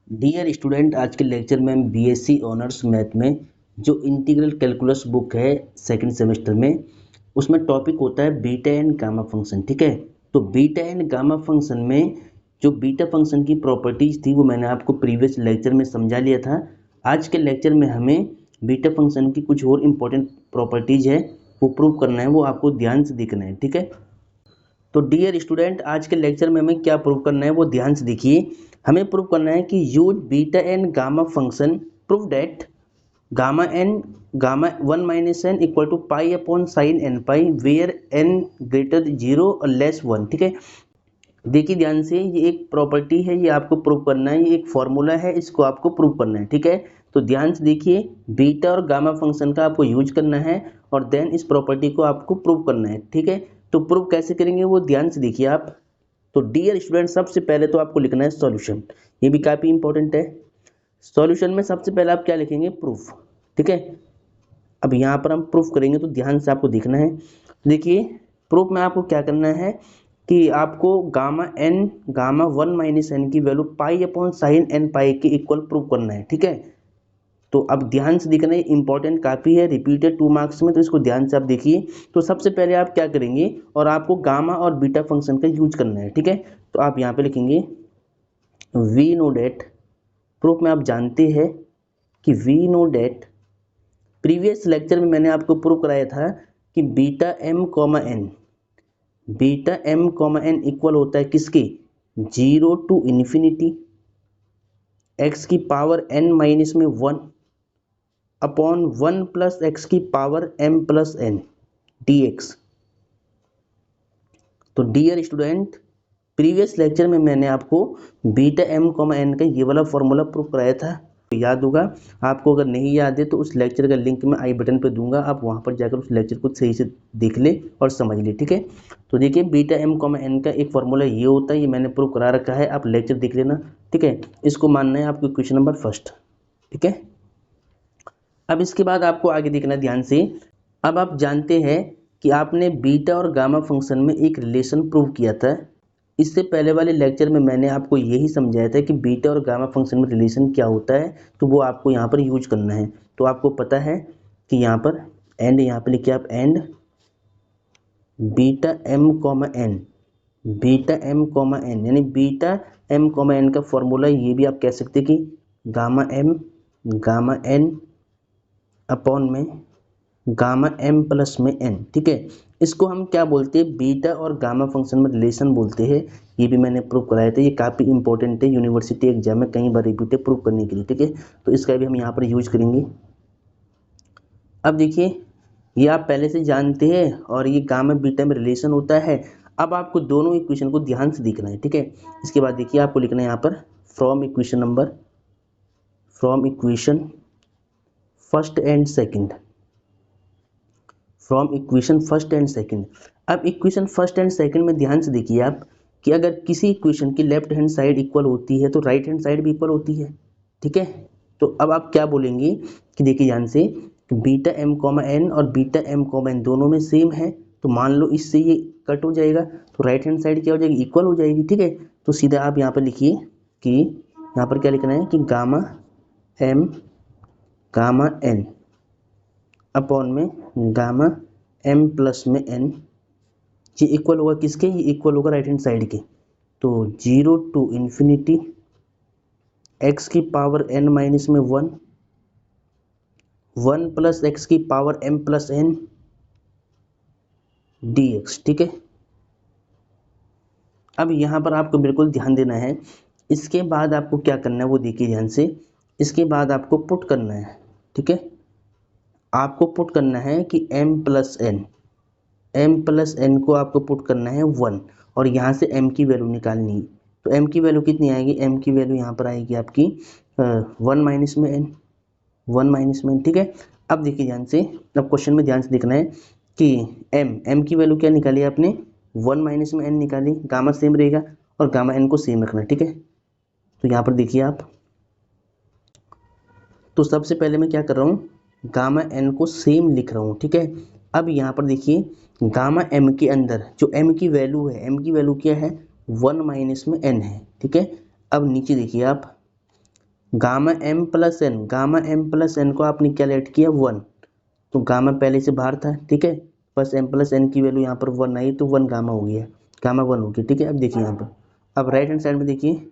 Dear student, आज के lecture में हम बीएससी ऑनर्स मैथ में जो इंटीग्रल कैलकुलस बुक है सेकंड सेमेस्टर में, उसमें टॉपिक होता है बीटा एंड गामा फंक्शन। ठीक है, तो बीटा एंड गामा फंक्शन में जो बीटा फंक्शन की प्रॉपर्टीज थी वो मैंने आपको प्रीवियस लेक्चर में समझा लिया था। आज के लेक्चर में हमें बीटा फंक्शन की कुछ और इम्पोर्टेंट प्रॉपर्टीज है वो प्रूव करना है, वो आपको ध्यान से देखना है। ठीक है, तो डियर स्टूडेंट, आज के लेक्चर में हमें क्या प्रूव करना है वो ध्यान से देखिए। हमें प्रूव करना है कि use beta and gamma function prove that gamma 1 minus n equal to pi upon sine n pi where n greater 0 और लेस 1। ठीक है, देखिए ध्यान से, ये एक प्रॉपर्टी है, ये आपको प्रूव करना है, ये एक फॉर्मूला है, इसको आपको प्रूव करना है। ठीक है, तो ध्यान से देखिए, बीटा और गामा फंक्शन का आपको यूज करना है और देन इस प्रॉपर्टी को आपको प्रूव करना है। ठीक है, तो प्रूव कैसे करेंगे वो ध्यान से देखिए आप। तो डियर स्टूडेंट, सबसे पहले तो आपको लिखना है सॉल्यूशन, ये भी काफ़ी इंपॉर्टेंट है। सॉल्यूशन में सबसे पहले आप क्या लिखेंगे? प्रूफ। ठीक है, अब यहाँ पर हम प्रूफ करेंगे तो ध्यान से आपको देखना है। देखिए, प्रूफ में आपको क्या करना है कि आपको गामा 1 माइनस एन की value pi upon sine n pi के इक्वल प्रूव करना है। ठीक है, तो अब ध्यान से देखना है, इंपॉर्टेंट काफ़ी है, रिपीटेड 2 मार्क्स में, तो इसको ध्यान से आप देखिए। तो सबसे पहले आप क्या करेंगे, और आपको गामा और बीटा फंक्शन का यूज करना है। ठीक है, तो आप यहाँ पे लिखेंगे वी नो डेट, प्रूफ में आप जानते हैं कि we know that, previous lecture में मैंने आपको प्रूव कराया था कि beta m comma n equal होता है किसके? 0 टू इन्फिनिटी एक्स की पावर एन माइनस में 1 अपॉन 1 प्लस एक्स की power m plus n d x. तो डियर स्टूडेंट, प्रीवियस लेक्चर में मैंने आपको बीटा एम कॉमा एन का ये वाला फॉर्मूला प्रूव कराया था, तो याद होगा आपको। अगर नहीं याद है तो उस लेक्चर का लिंक मैं आई बटन पे दूंगा, आप वहाँ पर जाकर उस लेक्चर को सही से देख ले और समझ ले। ठीक है, तो देखिए, बीटा एम कॉमा एन का एक फॉर्मूला ये होता है, ये मैंने प्रूव करा रखा है, आप लेक्चर देख लेना। ठीक है, इसको मानना है आपको क्वेश्चन नंबर फर्स्ट। ठीक है, अब इसके बाद आपको आगे देखना ध्यान से। अब आप जानते हैं कि आपने बीटा और गामा फंक्शन में एक रिलेशन प्रूव किया था। इससे पहले वाले लेक्चर में मैंने आपको यही समझाया था कि बीटा और गामा फंक्शन में रिलेशन क्या होता है, तो वो आपको यहाँ पर यूज करना है। तो आपको पता है कि यहाँ पर एंड, यहाँ पर लिखिए आप and beta m comma n, beta m comma n, यानी बीटा एम कॉमा एन का फॉर्मूला ये भी आप कह सकते कि गामा एन अपॉन में गामा एम प्लस में एन। ठीक है, इसको हम क्या बोलते हैं? बीटा और गामा फंक्शन में रिलेशन बोलते हैं। ये भी मैंने प्रूव कराया था, ये काफ़ी इंपॉर्टेंट है, यूनिवर्सिटी एग्जाम में कई बार रिपीट है प्रूव करने के लिए। ठीक है, तो इसका भी हम यहाँ पर यूज करेंगे। अब देखिए, ये आप पहले से जानते हैं और ये गामा बीटा में रिलेशन होता है। अब आपको दोनों इक्वेशन को ध्यान से देखना है। ठीक है, इसके बाद देखिए, आपको लिखना है यहाँ पर from equation first and second, from equation first and second. अब इक्वेशन फर्स्ट एंड सेकंड में ध्यान से देखिए आप कि अगर किसी इक्वेशन की लेफ्ट हैंड साइड इक्वल होती है तो राइट हैंड साइड भी इक्वल होती है। ठीक है, तो अब आप क्या बोलेंगे कि देखिए ध्यान से, बीटा एम कॉमा एन और बीटा एम कॉमा एन दोनों में सेम है, तो मान लो इससे ये कट हो जाएगा तो राइट हैंड साइड क्या हो जाएगी? इक्वल हो जाएगी। ठीक है, तो सीधा आप यहाँ पर लिखिए कि यहाँ पर क्या लिखना है कि गामा एन अपॉन में गामा एम प्लस में एन, ये इक्वल होगा किसके? ये इक्वल होगा राइट हैंड साइड के। तो 0 टू इन्फिनिटी एक्स की पावर एन माइनस में 1 प्लस एक्स की power m plus n d x. ठीक है, अब यहाँ पर आपको बिल्कुल ध्यान देना है। इसके बाद आपको क्या करना है वो देखिए ध्यान से। इसके बाद आपको पुट करना है। ठीक है, आपको पुट करना है कि m प्लस एन को आपको पुट करना है 1, और यहाँ से m की वैल्यू निकालनी है। तो m की वैल्यू कितनी आएगी? m की वैल्यू यहाँ पर आएगी आपकी 1 माइनस में n। ठीक है, अब देखिए ध्यान से, अब क्वेश्चन में ध्यान से देखना है कि m की वैल्यू क्या निकाली आपने? 1 माइनस में n निकाली, गामा सेम रहेगा और गामा n को सेम रखना है। ठीक है, तो यहाँ पर देखिए आप, तो सबसे पहले मैं क्या कर रहा हूँ, गामा एन को सेम लिख रहा हूँ। ठीक है, अब यहाँ पर देखिए, गामा एम के अंदर जो एम की वैल्यू है, एम की वैल्यू क्या है? 1 माइनस में एन है। ठीक है, अब नीचे देखिए आप, gamma m plus n, gamma m plus n को आपने क्या लेट किया 1, तो गामा पहले से बाहर था, ठीक है, बस एम प्लस एन की वैल्यू यहाँ पर 1 आई तो 1 गामा हो गया, गामा 1 हो गया, ठीक है। अब देखिए यहाँ पर, अब राइट हैंड साइड में देखिए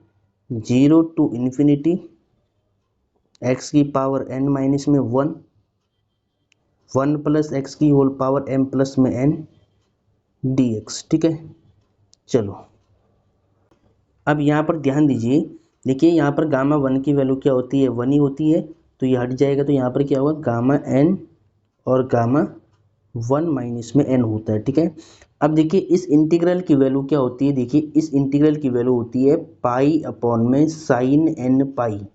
0 टू इन्फिनिटी एक्स की पावर एन माइनस में 1, 1 प्लस एक्स की होल पावर एम प्लस में एन डी एक्स, ठीक है। चलो अब यहाँ पर ध्यान दीजिए, देखिए यहाँ पर गामा 1 की वैल्यू क्या होती है 1 ही होती है, तो ये हट जाएगा, तो यहाँ पर क्या होगा गामा एन और गामा 1 माइनस में एन होता है, ठीक है। अब देखिए इस इंटीग्रल की वैल्यू क्या होती है, देखिए इस इंटीग्रल की वैल्यू होती है पाई अपॉन में साइन एन पाई,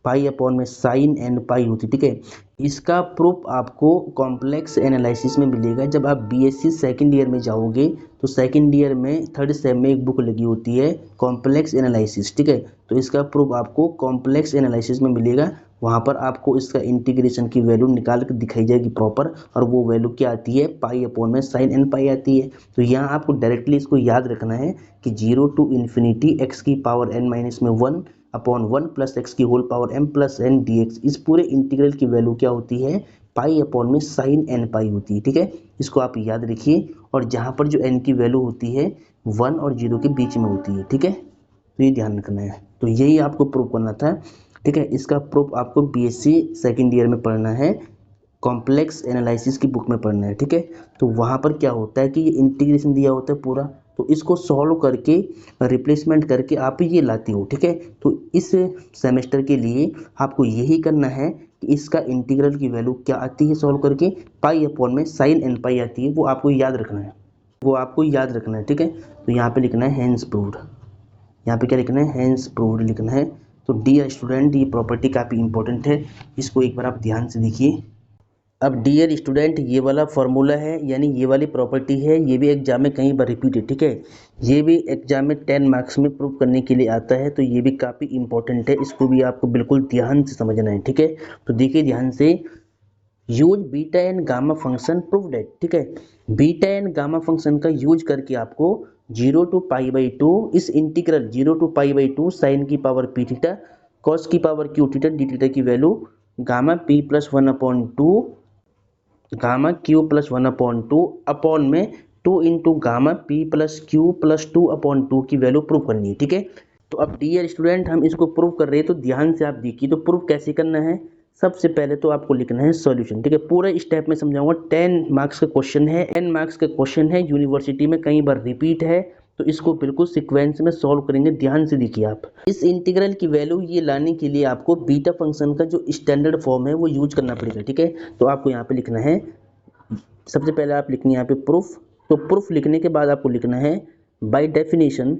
पाई अपॉन में साइन एन पाई होती है, ठीक है। इसका प्रूफ आपको कॉम्प्लेक्स एनालिसिस में मिलेगा जब आप बीएससी सेकंड ईयर में जाओगे, तो सेकंड ईयर में थर्ड सेम में एक बुक लगी होती है कॉम्प्लेक्स एनालिसिस, ठीक है। तो इसका प्रूफ आपको कॉम्प्लेक्स एनालिसिस में मिलेगा, वहाँ पर आपको इसका इंटीग्रेशन की वैल्यू निकाल कर दिखाई जाएगी प्रॉपर, और वो वैल्यू क्या आती है पाई अपॉन में साइन एन पाई आती है। तो यहाँ आपको डायरेक्टली इसको याद रखना है कि 0 टू इन्फिनिटी एक्स की पावर एन माइनस में 1 अपॉन 1 प्लस एक्स की whole power m plus n d x, इस पूरे इंटीग्रल की वैल्यू क्या होती है पाई अपॉन में साइन एन पाई होती है, ठीक है। इसको आप याद रखिए, और जहाँ पर जो एन की वैल्यू होती है 1 और 0 के बीच में होती है, ठीक है, तो ये ध्यान रखना है। तो यही आपको प्रूव करना था, ठीक है। इसका प्रूफ आपको बीएससी सेकेंड ईयर में पढ़ना है, कॉम्प्लेक्स एनालिसिस की बुक में पढ़ना है, ठीक है। तो वहाँ पर क्या होता है कि ये इंटीग्रेशन दिया होता है पूरा, तो इसको सॉल्व करके रिप्लेसमेंट करके आप ये लाती हो, ठीक है। तो इस सेमेस्टर के लिए आपको यही करना है कि इसका इंटीग्रल की वैल्यू क्या आती है सॉल्व करके, पाई अपॉन में साइन एन पाई आती है, वो आपको याद रखना है, वो आपको याद रखना है, ठीक है। तो यहाँ पे लिखना है हैंस प्रूव्ड, यहाँ पे क्या लिखना है हैंस प्रूव्ड लिखना है। तो डियर स्टूडेंट ये प्रॉपर्टी काफ़ी इंपॉर्टेंट है, इसको एक बार आप ध्यान से देखिए। अब डियर स्टूडेंट ये वाला फॉर्मूला है, यानी ये वाली प्रॉपर्टी है, ये भी एग्जाम में कई बार रिपीट है, ठीक है। ये भी एग्जाम में 10 मार्क्स में प्रूव करने के लिए आता है, तो ये भी काफ़ी इंपॉर्टेंट है, इसको भी आपको बिल्कुल ध्यान से समझना है, ठीक है। तो देखिए ध्यान से, use beta and gamma function prove that, ठीक है। बीटा एंड गामा फंक्शन का यूज करके आपको 0 टू पाई बाई 2 इस integral 0 to pi by 2 sine की पावर पी थीटा कॉस की power q theta d theta की value gamma p plus 1/2 gamma q plus 1/2 upon में 2 into gamma p plus q plus 2/2 की value prove करनी है, ठीक है। तो अब डियर स्टूडेंट हम इसको प्रूव कर रहे हैं, तो ध्यान से आप देखिए, तो प्रूव कैसे करना है। सबसे पहले तो आपको लिखना है सॉल्यूशन, ठीक है, पूरे स्टेप में समझाऊंगा। 10 मार्क्स का क्वेश्चन है, 10 मार्क्स का क्वेश्चन है, यूनिवर्सिटी में कई बार रिपीट है, तो इसको बिल्कुल सीक्वेंस में सॉल्व करेंगे, ध्यान से देखिए आप। इस इंटीग्रल की वैल्यू ये लाने के लिए आपको बीटा फंक्शन का जो स्टैंडर्ड फॉर्म है वो यूज करना पड़ेगा, ठीक है। तो आपको यहाँ पे लिखना है, सबसे पहले आप लिखनी है यहाँ पे प्रूफ, तो प्रूफ लिखने के बाद आपको लिखना है by definition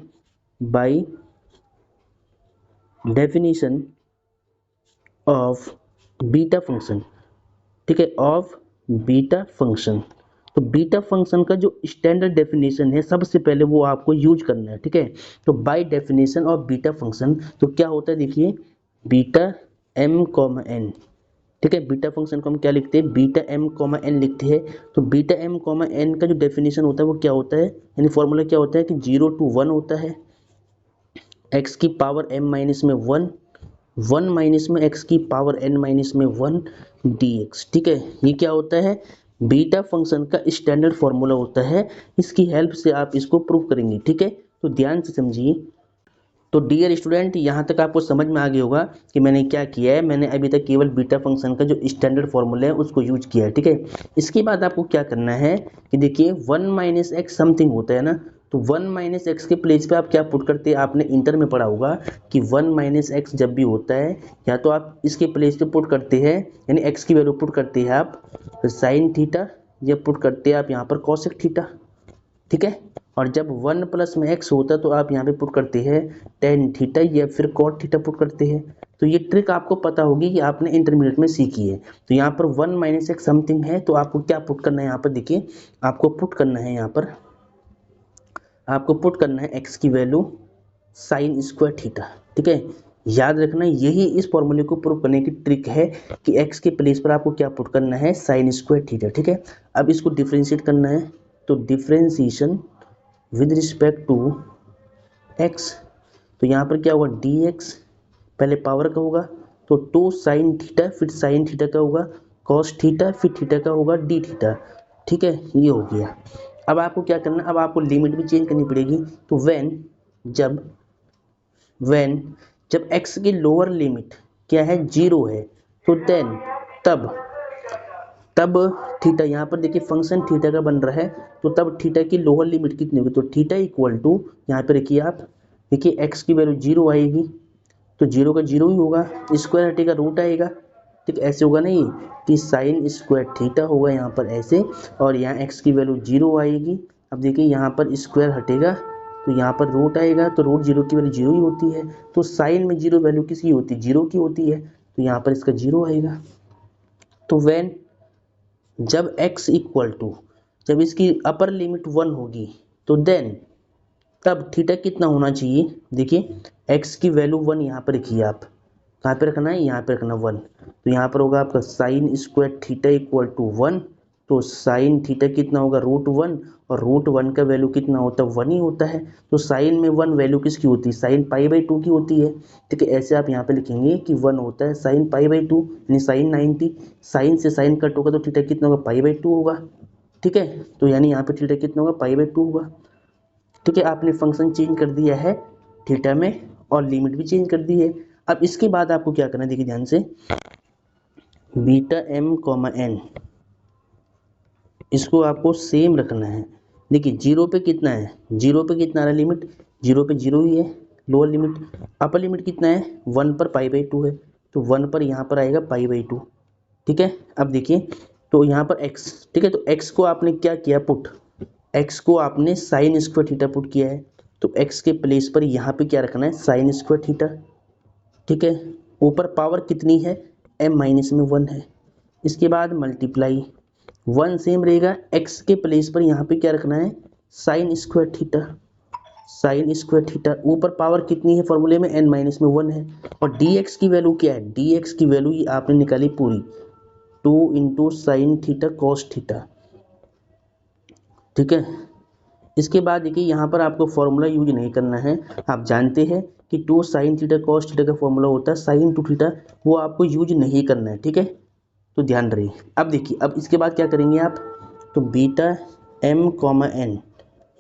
of beta function, ठीक है, ऑफ बीटा फंक्शन। तो बीटा फंक्शन का जो स्टैंडर्ड डेफिनेशन है सबसे पहले वो आपको यूज करना है, ठीक है। तो by definition of beta function तो क्या होता है, देखिए बीटा एम कॉमा एन, ठीक है, बीटा फंक्शन को हम क्या लिखते हैं बीटा एम कॉमा एन लिखते हैं। तो बीटा एम कॉमा एन का जो डेफिनेशन होता है वो क्या होता है, यानी फॉर्मूला क्या होता है कि 0 टू 1 होता है एक्स की पावर एम माइनस में 1, 1 माइनस में एक्स की पावर एन माइनस में 1 डी एक्स, ठीक है। ये क्या होता है बीटा फंक्शन का स्टैंडर्ड फॉर्मूला होता है, इसकी हेल्प से आप इसको प्रूव करेंगे, ठीक है। तो ध्यान से समझिए। तो डियर स्टूडेंट यहाँ तक आपको समझ में आ गया होगा कि मैंने क्या किया है, मैंने अभी तक केवल बीटा फंक्शन का जो स्टैंडर्ड फॉर्मूला है उसको यूज किया है, ठीक है। इसके बाद आपको क्या करना है कि देखिए 1 माइनस एक्स समथिंग होता है ना, तो 1 माइनस एक्स के प्लेस पे आप क्या पुट करते हैं, आपने इंटर में पढ़ा होगा कि 1 माइनस एक्स जब भी होता है या तो आप इसके प्लेस पे पुट करते हैं, यानी एक्स की वैल्यू पुट करते हैं आप साइन थीटा, या पुट करते हैं आप यहाँ पर कॉसेक थीटा, ठीक है। और जब 1 प्लस में एक्स होता है तो आप यहाँ पे पुट करते हैं टेन थीटा या फिर कॉट थीटा पुट करते हैं। तो ये ट्रिक आपको पता होगी कि आपने इंटरमीडिएट में सीखी है। तो यहाँ पर 1 माइनस एक्स समथिंग है, तो आपको क्या पुट करना है, यहाँ पर देखिए आपको पुट करना है, यहाँ पर आपको पुट करना है एक्स की वैल्यू साइन स्क्वायर थीटा, ठीक है। याद रखना यही इस फॉर्मूले को प्रूव करने की ट्रिक है कि एक्स के प्लेस पर आपको क्या पुट करना है साइन स्क्वायर थीटा, ठीक है। अब इसको डिफ्रेंशिएट करना है, तो differentiation with respect to x, तो यहाँ पर क्या होगा डी एक्स पहले पावर का होगा तो 2 साइन थीटा, फिर साइन थीटा का होगा कॉस थीटा, फिर थीटा का होगा डी थीटा। ठीक है, ये हो गया। अब आपको क्या करना, अब आपको लिमिट भी चेंज करनी पड़ेगी। तो जब व्हेन जब x की लोअर लिमिट क्या है 0 है, तो देन तब तब थीटा, यहाँ पर देखिए फंक्शन थीटा का बन रहा है, तो तब थीटा की लोअर लिमिट कितनी होगी, तो थीटा इक्वल टू, यहाँ पे रखिए आप, देखिए x की वैल्यू 0 आएगी तो 0 का 0 ही होगा, स्क्वायर हटेगा रूट आएगा। ठीक, ऐसे होगा नहीं कि साइन स्क्वायर थीटा होगा यहाँ पर ऐसे, और यहाँ x की वैल्यू 0 आएगी। अब देखिए यहाँ पर स्क्वायर हटेगा तो यहाँ पर रूट आएगा, तो रूट 0 की वैल्यू 0 ही होती है, तो साइन में 0 वैल्यू किसकी होती है, 0 की होती है, तो यहाँ पर इसका 0 आएगा। तो व्हेन जब x इक्वल टू, जब इसकी अपर लिमिट 1 होगी, तो देन तब थीटा कितना होना चाहिए, देखिए x की वैल्यू 1 यहाँ पर रखिए आप, कहाँ पे रखना है, यहाँ पे रखना 1, तो यहाँ पर होगा आपका sine square theta equal to 1, तो साइन थीटा कितना होगा √1, और √1 का वैल्यू कितना होता है 1 ही होता है, तो साइन में 1 वैल्यू किसकी होती है, साइन π/2 की होती है। ठीक है, ऐसे आप यहाँ पे लिखेंगे कि 1 होता है साइन π/2 यानी साइन 90, साइन से साइन कट होगा तो थीटा कितना होगा π/2 होगा। ठीक है, तो यानी यहाँ पे थीटा कितना होगा π/2 होगा। ठीक है, आपने फंक्शन चेंज कर दिया है थीटा में और लिमिट भी चेंज कर दी है। अब इसके बाद आपको क्या करना है, देखिए ध्यान से, बीटा m कॉमा n, इसको आपको सेम रखना है। देखिए 0 पे कितना है, 0 पे कितना आ रहा है लिमिट, 0 पे 0 ही है लोअर लिमिट, अपर लिमिट कितना है 1 पर π/2 है, तो 1 पर यहाँ पर आएगा π/2। ठीक है, अब देखिए तो यहाँ पर x, ठीक है, तो x को आपने क्या किया पुट, x को आपने साइन स्क्वायर थीटा पुट किया है, तो x के प्लेस पर यहाँ पे क्या रखना है साइन स्क्वायर थीटा। ठीक है, ऊपर पावर कितनी है m-1 है, इसके बाद मल्टीप्लाई 1 सेम रहेगा, x के प्लेस पर यहाँ पे क्या रखना है sign square theta, sign square theta, ऊपर पावर कितनी है फॉर्मूले में n-1 है, और dx की वैल्यू क्या है, dx की वैल्यू ये आपने निकाली पूरी 2 into sine theta cos theta. ठीक है, इसके बाद देखिए यहाँ पर आपको फॉर्मूला यूज नहीं करना है, आप जानते हैं कि 2 साइन थीटा कॉस थीटा का फॉर्मूला होता है साइन 2 थीटा, वो आपको यूज नहीं करना है। ठीक है, तो ध्यान रही। अब देखिए, अब इसके बाद क्या करेंगे आप, तो बीटा m कॉमा n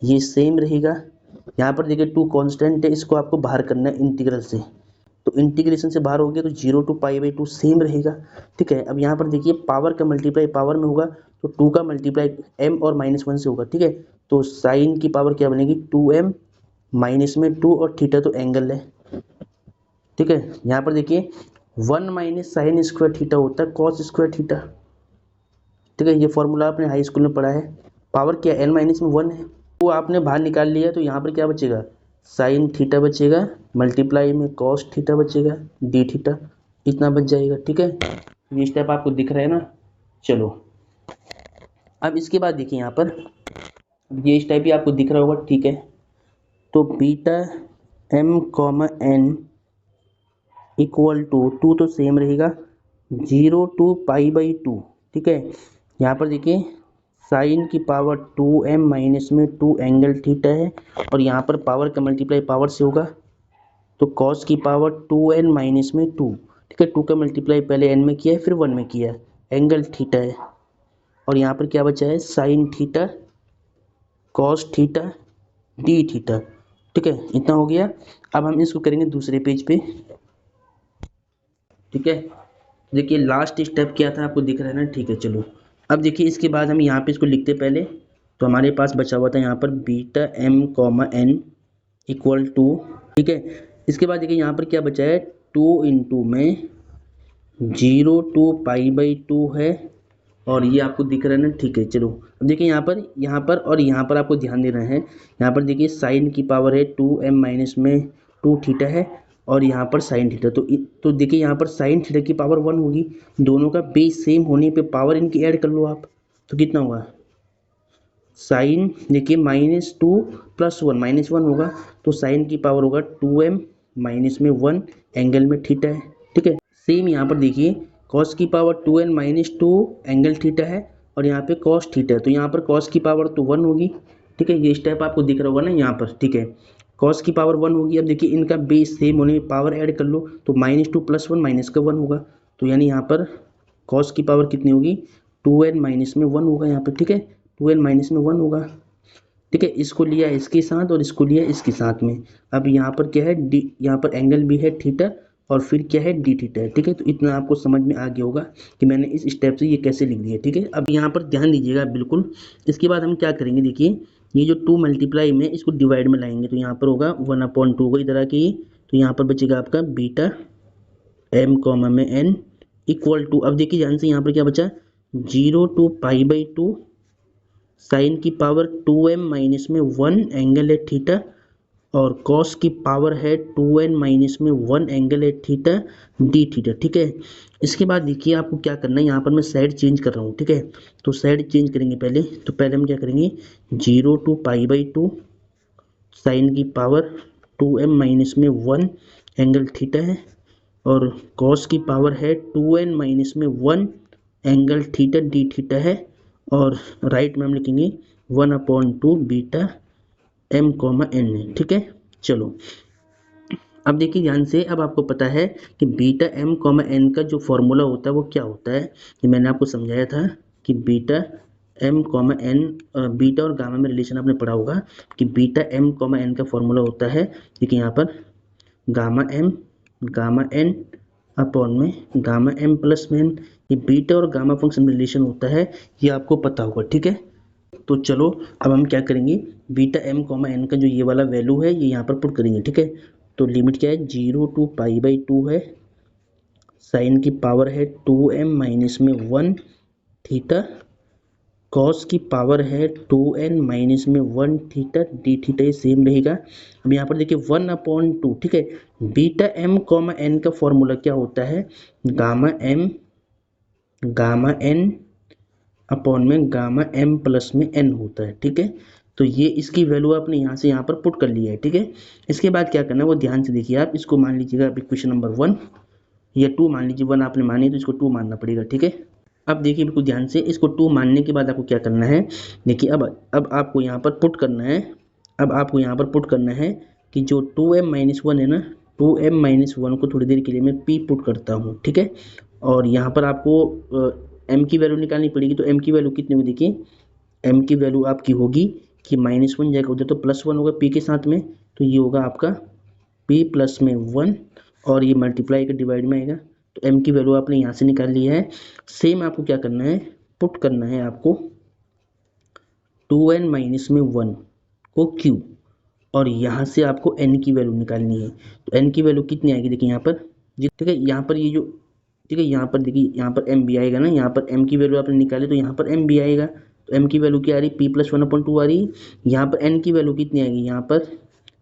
ये सेम रहेगा, यहाँ पर देखिए 2 कांस्टेंट है, इसको आपको बाहर करना है इंटीग्रल से, तो इंटीग्रेशन से बाहर हो गया तो 0 to π/2 सेम रहेगा। ठीक है, अब यहाँ पर देखिए पावर का मल्टीप्लाई पावर में होगा तो 2 का मल्टीप्लाई m और -1 से होगा। ठीक है, तो साइन की पावर क्या बनेगी 2m, माइनस में 2 और थीटा तो एंगल है। ठीक है, यहाँ पर देखिए 1 माइनस साइन स्क्वायर थीटा होता है कॉस स्क्वायर थीटा। ठीक है, ये फॉर्मूला आपने हाई स्कूल में पढ़ा है, पावर क्या n-1 है, वो आपने बाहर निकाल लिया, तो यहाँ पर क्या बचेगा साइन थीटा बचेगा, मल्टीप्लाई में कॉस थीटा बचेगा, डी थीटा इतना बच जाएगा। ठीक है, ये स्टेप आपको दिख रहा है ना। चलो अब इसके बाद देखिए यहाँ पर ये स्टेप भी आपको दिख रहा होगा। ठीक है, तो beta m comma n equal to 2 तो सेम रहेगा 0 to π/2। ठीक है, यहाँ पर देखिए साइन की पावर 2m माइनस में 2 एंगल थीटा है, और यहाँ पर पावर का मल्टीप्लाई पावर से होगा, तो कॉस की पावर 2n माइनस में 2। ठीक है, 2 का मल्टीप्लाई पहले n में किया है फिर 1 में किया है, एंगल थीटा है, और यहाँ पर क्या बचा है sine theta cos theta d theta. ठीक है, इतना हो गया। अब हम इसको करेंगे दूसरे पेज पे। ठीक है, देखिए लास्ट स्टेप क्या था आपको दिख रहा है ना। ठीक है, चलो अब देखिए इसके बाद हम यहाँ पे इसको लिखते पहले, तो हमारे पास बचा हुआ था यहाँ पर beta m comma n equal to. ठीक है, इसके बाद देखिए यहाँ पर क्या बचा है 2 इंटू में 0 to π/2 है, और ये आपको दिख रहा है ना। ठीक है, चलो अब देखिए यहाँ पर और यहाँ पर आपको ध्यान देना है। यहाँ पर देखिए साइन की पावर है 2m माइनस में 2 थीटा है, और यहाँ पर साइन थीटा, तो देखिए यहाँ पर साइन थीटा की पावर 1 होगी, दोनों का बेस सेम होने पे पावर इनकी ऐड कर लो आप, तो कितना होगा साइन, देखिए -2 + 1 -1 होगा, तो साइन की पावर होगा 2m माइनस में 1 एंगल में थीटा है। ठीक है, सेम यहाँ पर देखिए कॉस की power 2n minus 2 angle theta है, और यहाँ पे कॉस थीटा है, तो यहाँ पर कॉस की पावर तो 1 होगी। ठीक है, ये स्टेप आपको दिख रहा होगा ना यहाँ पर। ठीक है, कॉस की पावर 1 होगी। अब देखिए इनका बेस सेम होने में पावर ऐड कर लो तो -2 + 1 माइनस का 1 होगा, तो यानी यहाँ पर कॉस की पावर कितनी होगी 2n माइनस में 1 होगा यहाँ पर, ठीक है 2n माइनस में 1 होगा, ठीक है। इसको लिया इसके साथ और इसको लिया इसके साथ में। अब यहाँ पर क्या है डी, यहाँ पर एंगल भी है थीटा और फिर क्या है डी थीटा है, ठीक है। तो इतना आपको समझ में आ गया होगा कि मैंने इस स्टेप से ये कैसे लिख दिया, ठीक है। अब यहाँ पर ध्यान दीजिएगा बिल्कुल। इसके बाद हम क्या करेंगे, देखिए ये जो 2 मल्टीप्लाई में इसको डिवाइड में लाएंगे तो यहाँ पर होगा 1/2 होगा इधर आके ये, तो यहाँ पर बचेगा आपका बीटा m कॉमा में n इक्वल टू, अब देखिए ध्यान से यहाँ पर क्या बचा 0 to π/2 साइन की पावर 2m माइनस में 1 एंगल है थीटा और कॉस की पावर है 2n माइनस में 1 एंगल है थीटा डी थीटा, ठीक है। इसके बाद देखिए आपको क्या करना है, यहाँ पर मैं साइड चेंज कर रहा हूँ, ठीक है। तो साइड चेंज करेंगे पहले, तो पहले हम क्या करेंगे 0 to π/2 साइन की पावर 2m माइनस में 1 एंगल थीटा है और कॉस की पावर है 2n माइनस में 1 एंगल थीटा डी थीटा है और राइट में हम लिखेंगे 1/2 बीटा m कॉमा n है, ठीक है। चलो अब देखिए ध्यान से, अब आपको पता है कि बीटा m कॉमा n का जो फॉर्मूला होता है वो क्या होता है, कि मैंने आपको समझाया था कि beta m comma n, beta और गामा में रिलेशन आपने पढ़ा होगा कि बीटा m कॉमा n का फॉर्मूला होता है, देखिए यहाँ पर गामा n अपॉन में गामा m प्लस में n, ये बीटा और गामा फंक्शन में रिलेशन होता है, ये आपको पता होगा, ठीक है। तो चलो अब हम क्या करेंगे, बीटा m कॉमा n का जो ये वाला वैल्यू है ये यहाँ पर पुट करेंगे, ठीक है। तो लिमिट क्या है 0 to π/2 है, साइन की पावर है 2m माइनस में 1 थीटा, कॉस की पावर है 2n माइनस में 1 थीटा डी थीटा, ये सेम रहेगा। अब यहाँ पर देखिए 1/2, ठीक है। बीटा m कॉमा n का फॉर्मूला क्या होता है, गामा n अपॉन में गामा m प्लस में n होता है, ठीक है। तो ये इसकी वैल्यू आपने यहाँ से यहाँ पर पुट कर लिया है, ठीक है। इसके बाद क्या करना है वो ध्यान से देखिए आप, इसको मान लीजिएगा अभी क्वेश्चन नंबर 1 या 2 मान लीजिए, 1 आपने मानी तो इसको 2 मानना पड़ेगा, ठीक है। अब देखिए बिल्कुल ध्यान से, इसको 2 मानने के बाद आपको क्या करना है, देखिए अब आपको यहाँ पर पुट करना है, अब आपको यहाँ पर पुट करना है कि जो 2m माइनस 1 है ना, 2m माइनस 1 को थोड़ी देर के लिए मैं p पुट करता हूँ, ठीक है। और यहाँ पर आपको m की वैल्यू निकालनी पड़ेगी, तो m की वैल्यू कितनी होगी, देखिए m की वैल्यू आपकी होगी कि -1 जाएगा उधर तो +1 होगा p के साथ में, तो ये होगा आपका p प्लस में 1 और ये मल्टीप्लाई का डिवाइड में आएगा, तो m की वैल्यू आपने यहाँ से निकाल लिया है। सेम आपको क्या करना है, पुट करना है आपको 2n माइनस में 1 को q और यहाँ से आपको n की वैल्यू निकालनी है, तो n की वैल्यू कितनी आएगी, देखिए यहाँ पर, ठीक है। यहाँ पर ये जो, ठीक है, यहाँ पर देखिए यहाँ पर m भी आएगा ना, यहाँ पर m की वैल्यू आपने निकाली तो यहाँ पर m भी आएगा, तो m की वैल्यू क्या आ रही p प्लस 1/2 आ रही है। यहाँ पर n की वैल्यू कितनी आएगी, यहाँ पर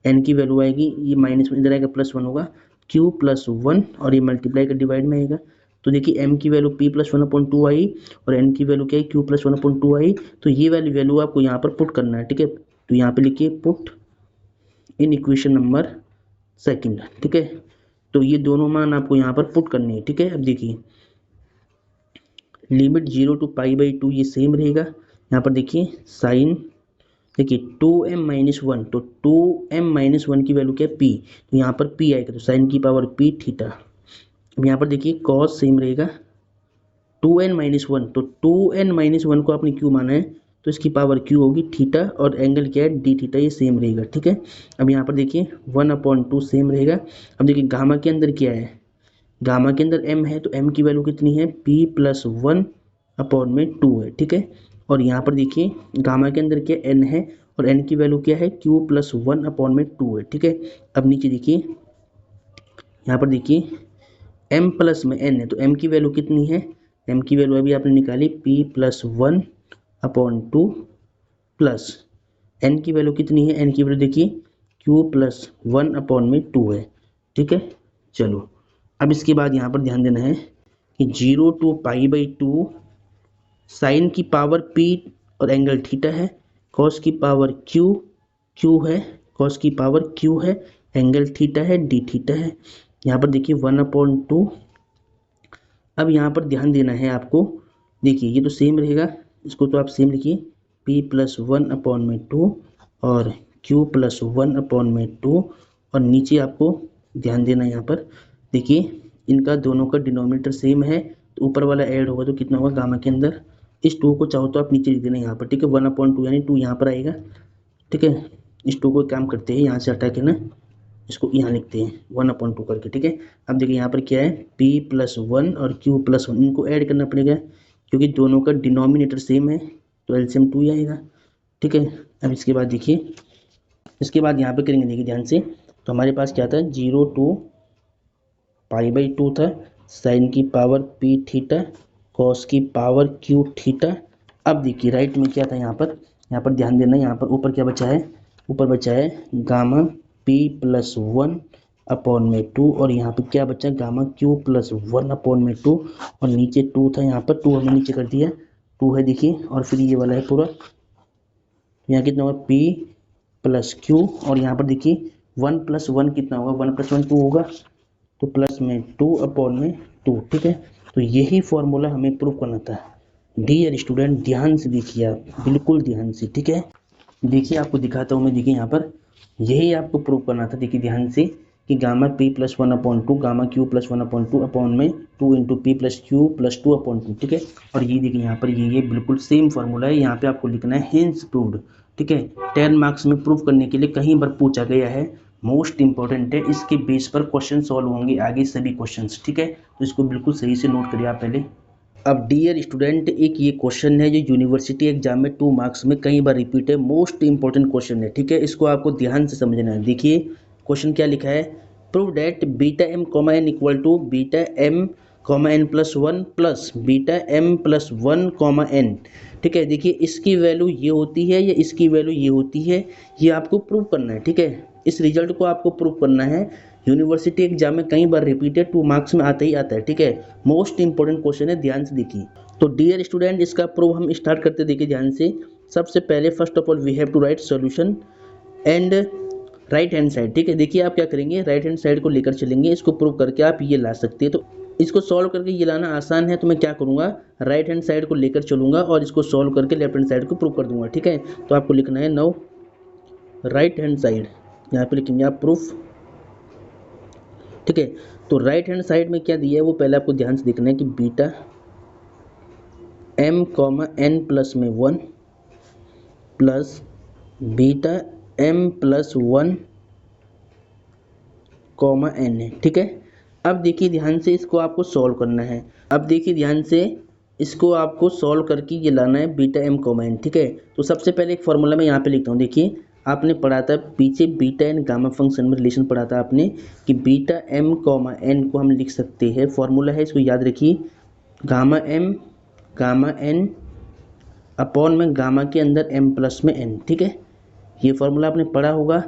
n की वैल्यू आएगी, ये माइनस में इधर आएगा +1 होगा, q प्लस 1 और ये मल्टीप्लाई का डिवाइड में आएगा। तो देखिए m की वैल्यू p प्लस 1/2 आई और n की वैल्यू क्या है q प्लस 1/2 आई, तो ये वाली वैल्यू आपको यहाँ पर पुट करना है, ठीक है। तो यहाँ पे लिखिए पुट इन इक्वेशन नंबर 2, ठीक है। तो ये दोनों मान आपको यहाँ पर पुट करने हैं, ठीक है। अब देखिए लिमिट 0 to π/2 ये सेम रहेगा, यहाँ पर देखिए साइन, देखिए 2m माइनस 1, तो 2m माइनस 1 की वैल्यू क्या है p, तो यहाँ पर p आएगा, तो साइन की पावर p थीटा। अब यहाँ पर देखिए कॉस सेम रहेगा 2n माइनस 1, तो 2n माइनस 1 को आपने q माना है तो इसकी पावर q होगी थीटा और एंगल क्या है डी थीटा, ये सेम रहेगा, ठीक है। अब यहाँ पर देखिए 1/2 सेम रहेगा। अब देखिए गामा के अंदर क्या है, गामा के अंदर m है तो m की वैल्यू कितनी है p प्लस 1/2 है, ठीक है। और यहाँ पर देखिए गामा के अंदर क्या n है और n की वैल्यू क्या है q प्लस 1/2 है, ठीक है। अब नीचे देखिए, यहाँ पर देखिए m प्लस में n है तो m की वैल्यू कितनी है, m की वैल्यू अभी आपने निकाली p प्लस 1/2 प्लस n की वैल्यू कितनी है, n की वैल्यू देखिए q प्लस 1/2 है, ठीक है। चलो अब इसके बाद यहाँ पर ध्यान देना है कि 0 to π/2 साइन की पावर p और एंगल थीटा है, कॉस की पावर q है, कॉस की पावर q है, एंगल थीटा है, डी थीटा है। यहाँ पर देखिए 1/2। अब यहाँ पर ध्यान देना है आपको, देखिए ये तो सेम रहेगा, इसको तो आप सेम लिखिए p प्लस 1/2 और क्यू प्लस 1/2 और नीचे आपको ध्यान देना यहाँ पर देखिए इनका दोनों का डिनोमिनेटर सेम है तो ऊपर वाला ऐड होगा तो कितना होगा गामा के अंदर। इस 2 को चाहो तो आप नीचे लिख देना यहाँ पर, ठीक है, 1/2 यानी 2 यहाँ पर आएगा, ठीक है। इस 2 को काम करते हैं यहाँ से हटा के ना इसको यहाँ लिखते हैं 1/2 करके, ठीक है। अब देखिए यहाँ पर क्या है p + 1 और q + 1 इनको ऐड करना पड़ेगा क्योंकि दोनों का डिनोमिनेटर सेम है तो एलसीएम 2 ही आएगा, ठीक है। अब इसके बाद देखिए इसके बाद यहाँ पे करेंगे देखिए ध्यान से, तो हमारे पास क्या था 0 to π/2 था, साइन की पावर p थीटा, कॉस की पावर q थीटा। अब देखिए राइट में क्या था यहाँ पर ध्यान देना, यहाँ पर ऊपर क्या बचा है, ऊपर बचा है गामा p + 1/2 और यहाँ पे क्या बचा गामा q + 1/2 और नीचे 2 था, यहाँ पर 2 हमने नीचे कर दिया, 2 है देखिए, और फिर ये वाला है पूरा, यहाँ कितना होगा p + q और यहाँ पर देखिए 1 + 1 कितना होगा, 1 + 1 2 होगा तो प्लस में 2/2, ठीक है। तो यही फॉर्मूला हमें प्रूव करना था। डियर स्टूडेंट ध्यान से देखिए आप, बिल्कुल ध्यान से, ठीक है। देखिए आपको दिखाता हूँ मैं, देखिए यहाँ पर यही आपको प्रूव करना था, देखिए ध्यान से कि gamma p + 1/2 gamma q + 1/2 upon में 2 × p + q + 2/2, ठीक है। और ये देखिए यहाँ पर ये बिल्कुल सेम फॉर्मूला है, यहाँ पे आपको लिखना है हेंस प्रूव्ड, ठीक है। 10 मार्क्स में प्रूव करने के लिए कहीं बार पूछा गया है, मोस्ट इंपॉर्टेंट है, इसके बेस पर क्वेश्चन सॉल्व होंगे आगे सभी क्वेश्चंस, ठीक है। तो इसको बिल्कुल सही से नोट करिए आप पहले। अब डियर स्टूडेंट एक ये क्वेश्चन है जो यूनिवर्सिटी एग्जाम में 2 मार्क्स में कई बार रिपीट है, मोस्ट इंपॉर्टेंट क्वेश्चन है, ठीक है। इसको आपको ध्यान से समझना है। देखिए क्वेश्चन क्या लिखा है, prove that βm, n equal to βm, n + 1 plus βm + 1, n, ठीक है। देखिए इसकी वैल्यू ये होती है या इसकी वैल्यू ये होती है, ये आपको प्रूव करना है, ठीक है। इस रिजल्ट को आपको प्रूव करना है, यूनिवर्सिटी एग्जाम में कई बार रिपीटेड 2 मार्क्स में आता ही आता है, ठीक है। मोस्ट इंपॉर्टेंट क्वेश्चन है, ध्यान से देखिए। तो डियर स्टूडेंट इसका प्रूव हम स्टार्ट करते देखिए ध्यान से। सबसे पहले first of all we have to write solution and right hand side, ठीक है। देखिए आप क्या करेंगे, राइट हैंड साइड को लेकर चलेंगे, इसको प्रूव करके आप ये ला सकते हैं। तो इसको सॉल्व करके ये लाना आसान है, तो मैं क्या करूँगा, राइट हैंड साइड को लेकर चलूँगा और इसको सॉल्व करके लेफ्ट हैंड साइड को प्रूव कर दूंगा, ठीक है। तो आपको लिखना है नाउ राइट हैंड साइड, यहाँ पे लिखेंगे आप प्रूफ, ठीक है। तो राइट हैंड साइड में क्या दिया है वो पहले आपको ध्यान से देखना है कि बीटा m, n प्लस में 1 प्लस बीटा m + 1, n है, ठीक है। अब देखिए ध्यान से इसको आपको सॉल्व करना है। अब देखिए ध्यान से इसको आपको सॉल्व करके ये लाना है बीटा m, n, ठीक है। तो सबसे पहले एक फॉर्मूला मैं यहाँ पे लिखता हूँ। देखिए आपने पढ़ा था पीछे बीटा एंड गामा फंक्शन में रिलेशन पढ़ा था आपने कि बीटा m, n को हम लिख सकते हैं, फॉर्मूला है इसको याद रखिए, गामा m, n अपॉन में गामा के अंदर m + में n, ठीक है। ये फॉर्मूला आपने पढ़ा होगा।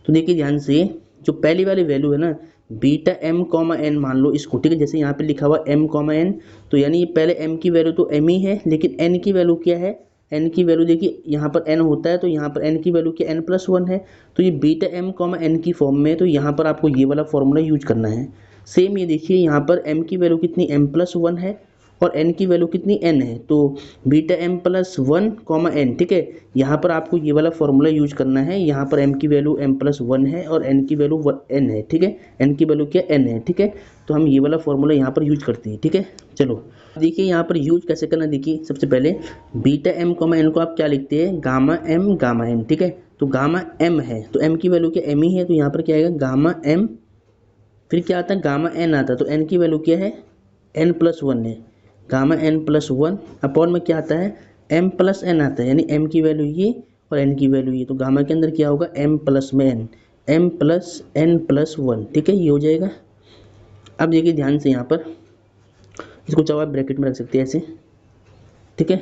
तो देखिए ध्यान से जो पहली वाली वैल्यू है ना बीटा m, n मान लो इसको, ठीक है। जैसे यहाँ पे लिखा हुआ m, n, तो यानी ये पहले m की वैल्यू तो m ही है, लेकिन n की वैल्यू क्या है, n की वैल्यू देखिए यहाँ पर n होता है तो यहाँ पर n की वैल्यू क्या n + 1 है, तो ये बीटा m, n की फॉर्म में, तो यहाँ पर आपको ये वाला फॉर्मूला यूज करना है। सेम ये देखिए यहाँ पर m की वैल्यू कितनी m + 1 है और n की वैल्यू कितनी n है, तो बीटा m + 1, n, ठीक है। यहाँ पर आपको ये वाला फॉर्मूला यूज करना है, यहाँ पर m की वैल्यू m + 1 है और n की वैल्यू n है, ठीक है। n की वैल्यू क्या n है, ठीक है। तो हम ये वाला फॉर्मूला यहाँ पर यूज करते हैं, ठीक है। चलो देखिए यहाँ पर यूज कैसे करना, देखिए सबसे पहले बीटा m, n को आप क्या लिखते हैं, गामा m, ठीक है। तो गामा m है तो m की वैल्यू क्या m ही है, तो यहाँ पर क्या आएगा गामा m, फिर क्या आता है गामा n आता है, तो n की वैल्यू क्या है n + 1 है, गामा n + 1 अपॉन में क्या आता है m + n आता है, यानी m की वैल्यू ये और n की वैल्यू ये, तो गामा के अंदर क्या होगा m + में n, m + n + 1, ठीक है, ये हो जाएगा। अब देखिए ध्यान से यहाँ पर इसको चाहो आप ब्रैकेट में रख सकते हैं ऐसे, ठीक है।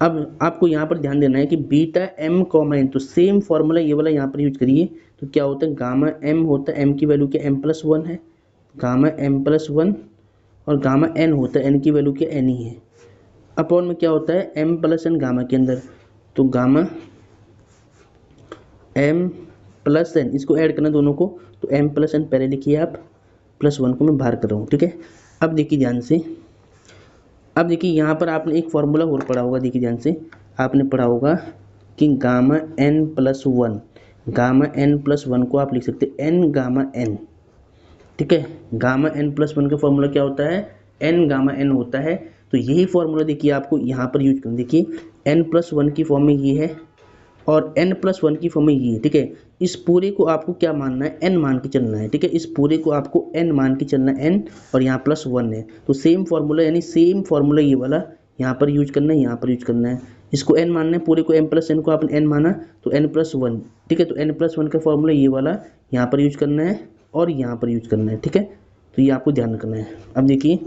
अब आपको यहाँ पर ध्यान देना है कि बीटा m, n, तो सेम फॉर्मूला ये वाला यहाँ पर यूज करिए। तो क्या होता है गामा m होता है, m की वैल्यू क्या m + 1 है, गामा m + 1, और गामा n होता है, n की वैल्यू क्या n ही है, अपॉन में क्या होता है m + n गामा के अंदर, तो गामा m + n, इसको ऐड करना दोनों को, तो m + n पहले लिखिए आप, +1 को मैं बाहर कर रहा हूँ, ठीक है। अब देखिए ध्यान से, अब देखिए यहाँ पर आपने एक फॉर्मूला और पढ़ा होगा, देखिए ध्यान से आपने पढ़ा होगा कि gamma n plus one, gamma n plus one को आप लिख सकते हैं एन गामा एन, ठीक है। गामा एन प्लस वन का फॉर्मूला क्या होता है, एन गामा एन होता है। तो यही फॉर्मूला देखिए आपको यहाँ पर यूज करना, देखिए एन प्लस वन की फॉर्म में ये है और एन प्लस वन की फॉर्म में ये है, ठीक है। इस पूरे को आपको क्या मानना है, एन मान के चलना है, ठीक है। इस पूरे को आपको एन मान के चलना है, एन और यहाँ प्लस वन है, तो सेम फॉर्मूला यानी सेम फॉर्मूला ये वाला यहाँ पर यूज करना है, यहाँ पर यूज करना है। इसको एन मानना है, पूरे को एम प्लस एन को आपने एन माना तो एन प्लस वन, ठीक है। तो एन प्लस वन का फॉर्मूला ये वाला यहाँ पर यूज करना है और यहाँ पर यूज करना है, ठीक है। तो ये आपको ध्यान रखना है। अब देखिए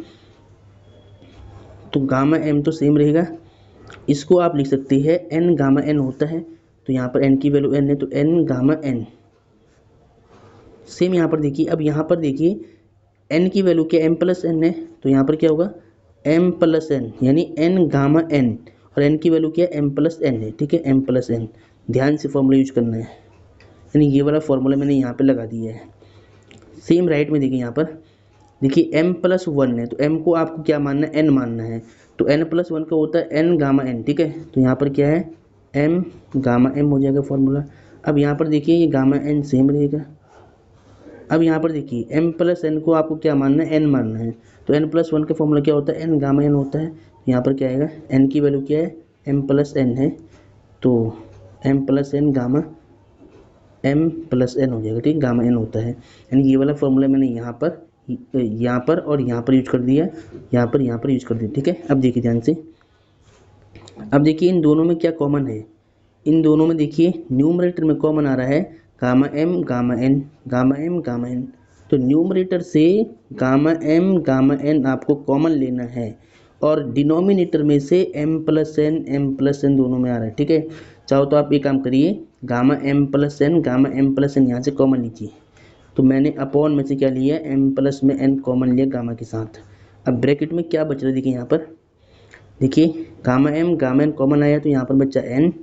तो गामा एम तो सेम रहेगा, इसको आप लिख सकते हैं एन गामा एन होता है, तो यहाँ पर एन की वैल्यू एन है तो एन गामा एन। सेम यहाँ पर देखिए, अब यहाँ पर देखिए एन की वैल्यू क्या एम प्लस एन है, तो यहाँ पर क्या होगा एम प्लस एन यानी एन गामा एन, और एन की वैल्यू क्या है एम प्लस एन है, ठीक है। एम प्लस एन, ध्यान से फॉर्मूला यूज करना है, यानी ये वाला फॉर्मूला मैंने यहाँ पे लगा दिया है। सेम राइट में देखिए यहाँ पर देखिए एम प्लस वन है, तो एम को आपको क्या मानना है, एन मानना है, तो एन प्लस वन का होता है एन गामा एन, ठीक है। तो यहाँ पर क्या है एम गामा एम हो जाएगा फॉर्मूला। अब यहाँ पर देखिए ये गामा एन सेम रहेगा। अब यहाँ पर देखिए एम प्लस एन को आपको क्या मानना है, एन मानना है, तो एन प्लस वन का फॉर्मूला क्या होता है, एन गामा एन होता है। यहाँ पर क्या आएगा, एन की वैल्यू क्या है एम प्लस एन है, तो m plus n gamma m plus n हो जाएगा, ठीक, गामा एन होता है। यानी ये वाला फॉर्मूला मैंने यहाँ पर और यहाँ पर यूज कर दिया, यहाँ पर यूज कर दिया, ठीक है। अब देखिए ध्यान से, अब देखिए इन दोनों में क्या कॉमन है, इन दोनों में देखिए न्यूमरेटर में कॉमन आ रहा है gamma m gamma n, gamma m gamma n. तो न्यूमरेटर से गामा एन आपको कॉमन लेना है और डिनोमिनेटर में से एम प्लस एन दोनों में आ रहा है, ठीक है। चाहो तो आप ये काम करिए, गामा एम प्लस एन यहाँ से कॉमन लीजिए, तो मैंने अपॉन में से क्या लिया एम प्लस में एन कॉमन लिया गामा के साथ। अब ब्रैकेट में क्या बच रहा है देखिए यहाँ पर, देखिए गामा एन कॉमन आया तो यहाँ पर बचा एन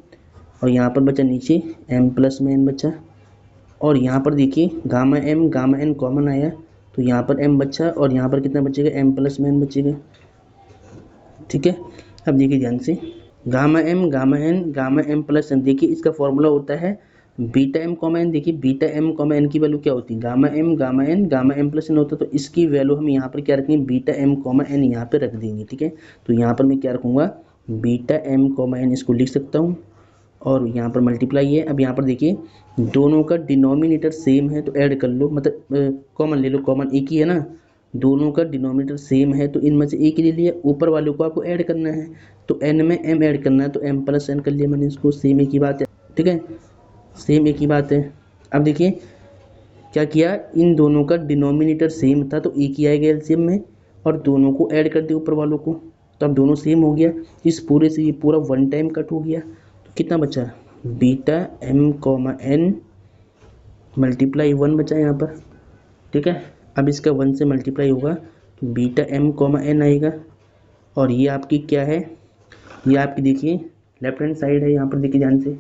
और यहाँ पर बचा नीचे एम प्लस में एन बचा, और यहाँ पर देखिए गामा एन कॉमन आया तो यहाँ पर एम बचा और यहाँ पर कितना बचेगा एम प्लस में एन बचेगा, ठीक है। अब देखिए ध्यान से गामा एम प्लस एन, देखिए इसका फॉर्मूला होता है बीटा एम कॉमा एन। देखिए बीटा एम कॉमा एन की वैल्यू क्या होती है, गामा एम प्लस एन होता है, तो इसकी वैल्यू हम यहाँ पर क्या रखेंगे बीटा एम कॉमा एन यहाँ पे रख देंगे, ठीक है। तो यहाँ पर मैं क्या रखूँगा बीटा एम कॉमा एन, इसको लिख सकता हूँ और यहाँ पर मल्टीप्लाई है। अब यहाँ पर देखिए दोनों का डिनोमिनेटर सेम है तो ऐड कर लो, मतलब कॉमन ले लो, कॉमन एक ही है ना, दोनों का डिनोमिनेटर सेम है तो इनमें से एक ले लिया, ऊपर वाले को आपको ऐड करना है, तो एन में एम ऐड करना है तो एम प्लस एन कर लिया मैंने इसको, सेम एक ही बात है, ठीक है, सेम एक ही बात है। अब देखिए क्या किया, इन दोनों का डिनोमिनेटर सेम था तो एक ही आएगा एलसीएम में, और दोनों को ऐड कर दिया ऊपर वालों को, तो अब दोनों सेम हो गया, इस पूरे से ये पूरा वन टाइम कट हो गया, तो कितना बचा beta m comma n multiply one बचा यहाँ पर, ठीक है। अब इसका वन से मल्टीप्लाई होगा तो बीटा एम कॉमा एन आएगा, और ये आपकी क्या है, ये आपकी देखिए लेफ्ट हैंड साइड है, यहाँ पर देखिए ध्यान से,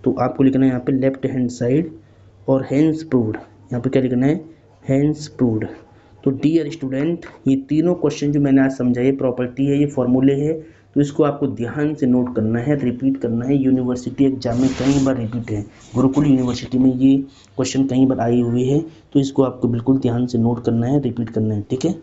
तो आपको लिखना है यहाँ पे लेफ्ट हैंड साइड और हैंस प्रूव्ड, यहाँ पे क्या लिखना है हैंस प्रूव्ड। तो डियर स्टूडेंट ये तीनों क्वेश्चन जो मैंने आज समझाए प्रॉपर्टी है, ये फॉर्मूले है, तो इसको आपको ध्यान से नोट करना है, रिपीट करना है। यूनिवर्सिटी एग्जाम में कई बार रिपीट है, गुरुकुल यूनिवर्सिटी में ये क्वेश्चन कई बार आई हुई है, तो इसको आपको बिल्कुल ध्यान से नोट करना है, रिपीट करना है, ठीक है।